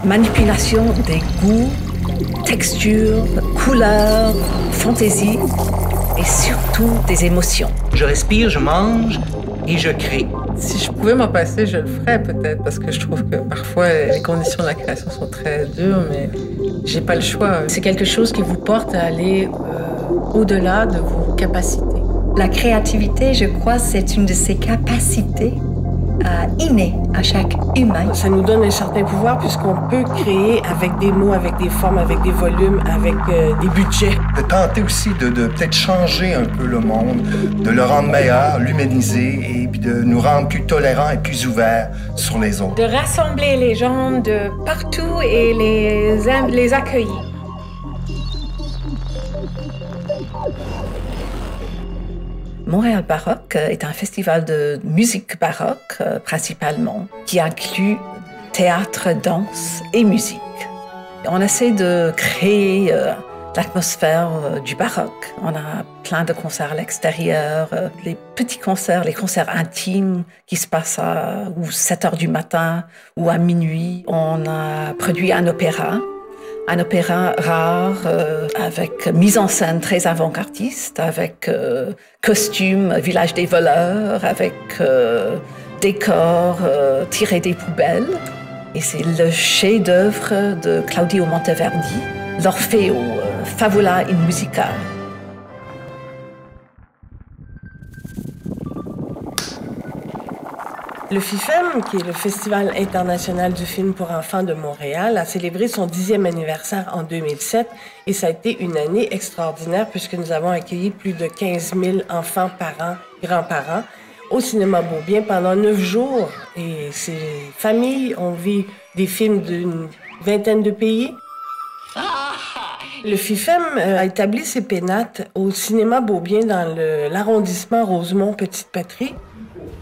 Manipulation des goûts, textures, couleurs, fantaisie et surtout des émotions. Je respire, je mange et je crée. Si je pouvais m'en passer, je le ferais peut-être, parce que je trouve que parfois les conditions de la création sont très dures, mais j'ai pas le choix. C'est quelque chose qui vous porte à aller au-delà de vos capacités. La créativité, je crois, c'est une de ces capacités innées à chaque humain. Ça nous donne un certain pouvoir puisqu'on peut créer avec des mots, avec des formes, avec des volumes, avec des budgets. De tenter aussi de peut-être changer un peu le monde, de le rendre meilleur, l'humaniser et puis de nous rendre plus tolérants et plus ouverts sur les autres. De rassembler les gens de partout et les accueillir. Montréal Baroque est un festival de musique baroque, principalement, qui inclut théâtre, danse et musique. On essaie de créer l'atmosphère du baroque. On a plein de concerts à l'extérieur, les petits concerts, les concerts intimes qui se passent à 7 heures du matin ou à minuit. On a produit un opéra rare, avec mise en scène très avant-gardiste, avec costumes, village des voleurs, avec décors tirés des poubelles. Et c'est le chef-d'œuvre de Claudio Monteverdi, l'Orfeo, Favola in Musica. Le FIFEM, qui est le Festival international du film pour enfants de Montréal, a célébré son 10e anniversaire en 2007 et ça a été une année extraordinaire puisque nous avons accueilli plus de 15 000 enfants, parents, grands-parents au cinéma Beaubien pendant 9 jours. Et ces familles ont vu des films d'une vingtaine de pays. Le FIFEM a établi ses pénates au cinéma Beaubien dans l'arrondissement Rosemont-Petite-Patrie.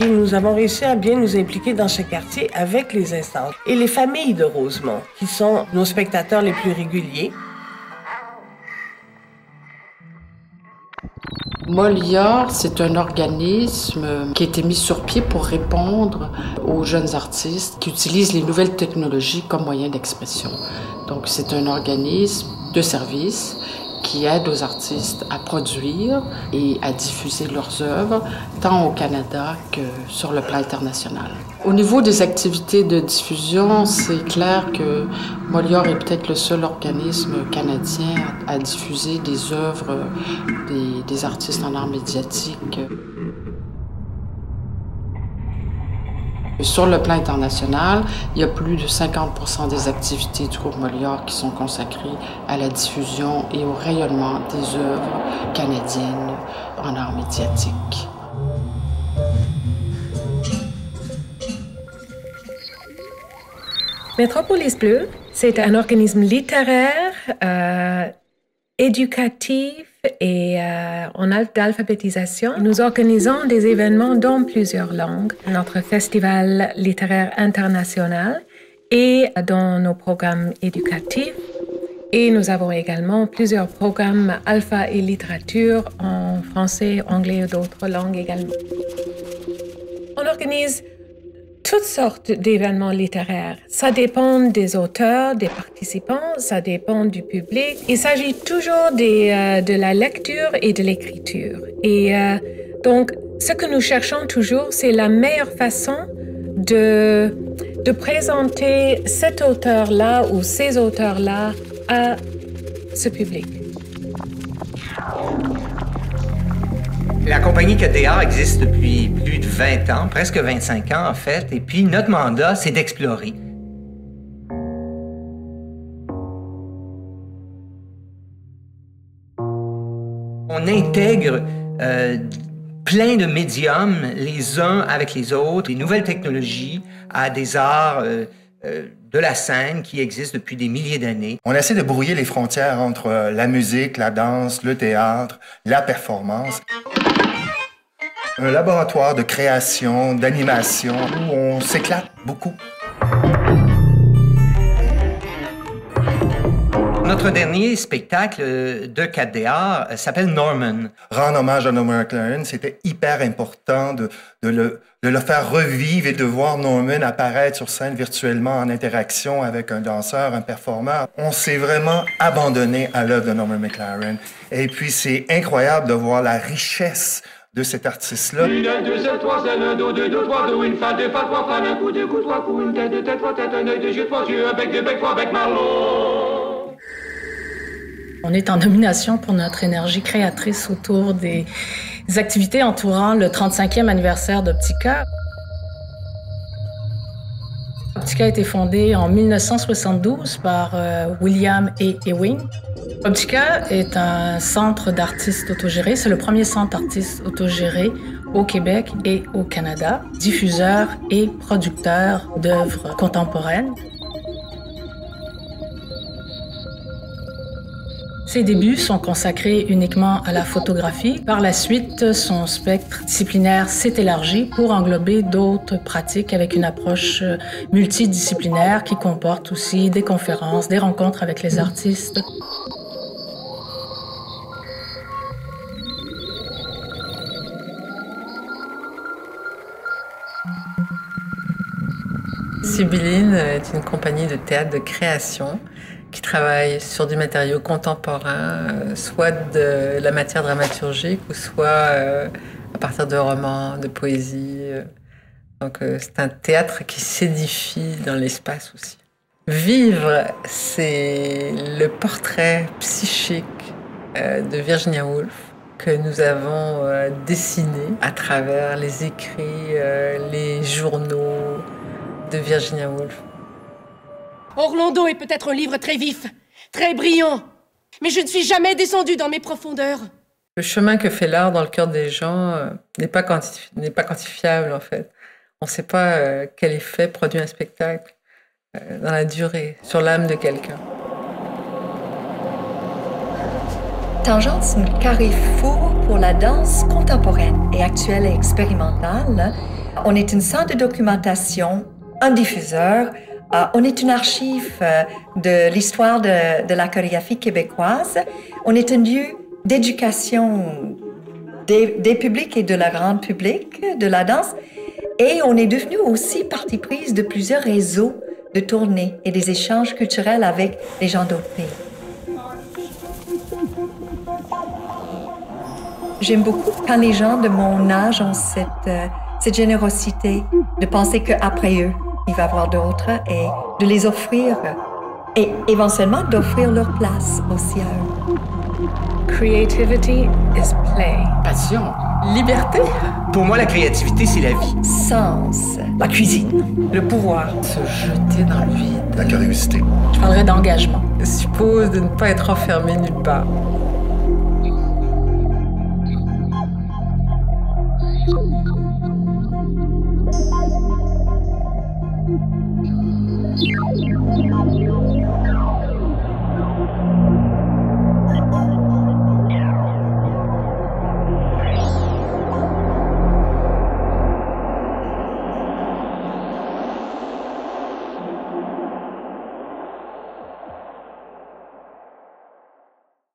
Et nous avons réussi à bien nous impliquer dans ce quartier avec les instances et les familles de Rosemont, qui sont nos spectateurs les plus réguliers. Molière, c'est un organisme qui a été mis sur pied pour répondre aux jeunes artistes qui utilisent les nouvelles technologies comme moyen d'expression. Donc, c'est un organisme de service qui aide aux artistes à produire et à diffuser leurs œuvres, tant au Canada que sur le plan international. Au niveau des activités de diffusion, c'est clair que Molière est peut-être le seul organisme canadien à diffuser des œuvres des artistes en art médiatique. Sur le plan international, il y a plus de 50% des activités du groupe Molière qui sont consacrées à la diffusion et au rayonnement des œuvres canadiennes en art médiatique. Métropolis Bleu, c'est un organisme littéraire, éducatif et en d'alphabétisation. Nous organisons des événements dans plusieurs langues. Notre festival littéraire international et dans nos programmes éducatifs. Et nous avons également plusieurs programmes alpha et littérature en français, anglais et d'autres langues également. On organise toutes sortes d'événements littéraires. Ça dépend des auteurs, des participants, ça dépend du public. Il s'agit toujours de la lecture et de l'écriture. Et donc, ce que nous cherchons toujours, c'est la meilleure façon de présenter cet auteur-là ou ces auteurs-là à ce public. La compagnie KDA existe depuis plus de 20 ans, presque 25 ans en fait, et puis notre mandat, c'est d'explorer. On intègre plein de médiums, les uns avec les autres, des nouvelles technologies à des arts de la scène qui existent depuis des milliers d'années. On essaie de brouiller les frontières entre la musique, la danse, le théâtre, la performance. Un laboratoire de création, d'animation, où on s'éclate beaucoup. Notre dernier spectacle de 4DR s'appelle Norman. Rendre hommage à Norman McLaren, c'était hyper important de le faire revivre et de voir Norman apparaître sur scène virtuellement en interaction avec un danseur, un performeur. On s'est vraiment abandonné à l'œuvre de Norman McLaren. Et puis, c'est incroyable de voir la richesse de cet artiste-là. Une, deux, sept, trois, c'est un, deux, deux, trois, deux, une fa, deux, fa, trois, fa, un coup, deux coups, trois coups, une tête, deux têtes, trois têtes, un œil, deux yeux, trois yeux, un bec, deux becs, trois becs, Marlon. On est en nomination pour notre énergie créatrice autour des activités entourant le 35e anniversaire d'Optica. Optica a été fondée en 1972 par William et Ewing. Optica est un centre d'artistes autogérés. C'est le premier centre d'artistes autogérés au Québec et au Canada, diffuseur et producteur d'œuvres contemporaines. Ses débuts sont consacrés uniquement à la photographie. Par la suite, son spectre disciplinaire s'est élargi pour englober d'autres pratiques avec une approche multidisciplinaire qui comporte aussi des conférences, des rencontres avec les artistes. Sibylline est une compagnie de théâtre de création qui travaille sur du matériau contemporain, soit de la matière dramaturgique ou soit à partir de romans, de poésie. Donc c'est un théâtre qui s'édifie dans l'espace aussi. Vivre, c'est le portrait psychique de Virginia Woolf que nous avons dessiné à travers les écrits, les journaux de Virginia Woolf. Orlando est peut-être un livre très vif, très brillant, mais je ne suis jamais descendue dans mes profondeurs. Le chemin que fait l'art dans le cœur des gens n'est pas quantifiable, en fait. On ne sait pas quel effet produit un spectacle dans la durée, sur l'âme de quelqu'un. Tangence, un carrefour pour la danse contemporaine et actuelle et expérimentale. On est une centre de documentation, un diffuseur. On est une archive de l'histoire de la chorégraphie québécoise. On est un lieu d'éducation des publics et de la grande public de la danse. Et on est devenu aussi partie prise de plusieurs réseaux de tournées et des échanges culturels avec les gens d'autres pays. J'aime beaucoup quand les gens de mon âge ont cette générosité de penser qu'après eux, il va y avoir d'autres et de les offrir et éventuellement d'offrir leur place aussi à eux. Creativity is play. Passion. Liberté. Pour moi, la créativité, c'est la vie. Sens. La cuisine. Le pouvoir. Se jeter dans le vide. La curiosité. Je parlerai d'engagement. Suppose de ne pas être enfermé nulle part.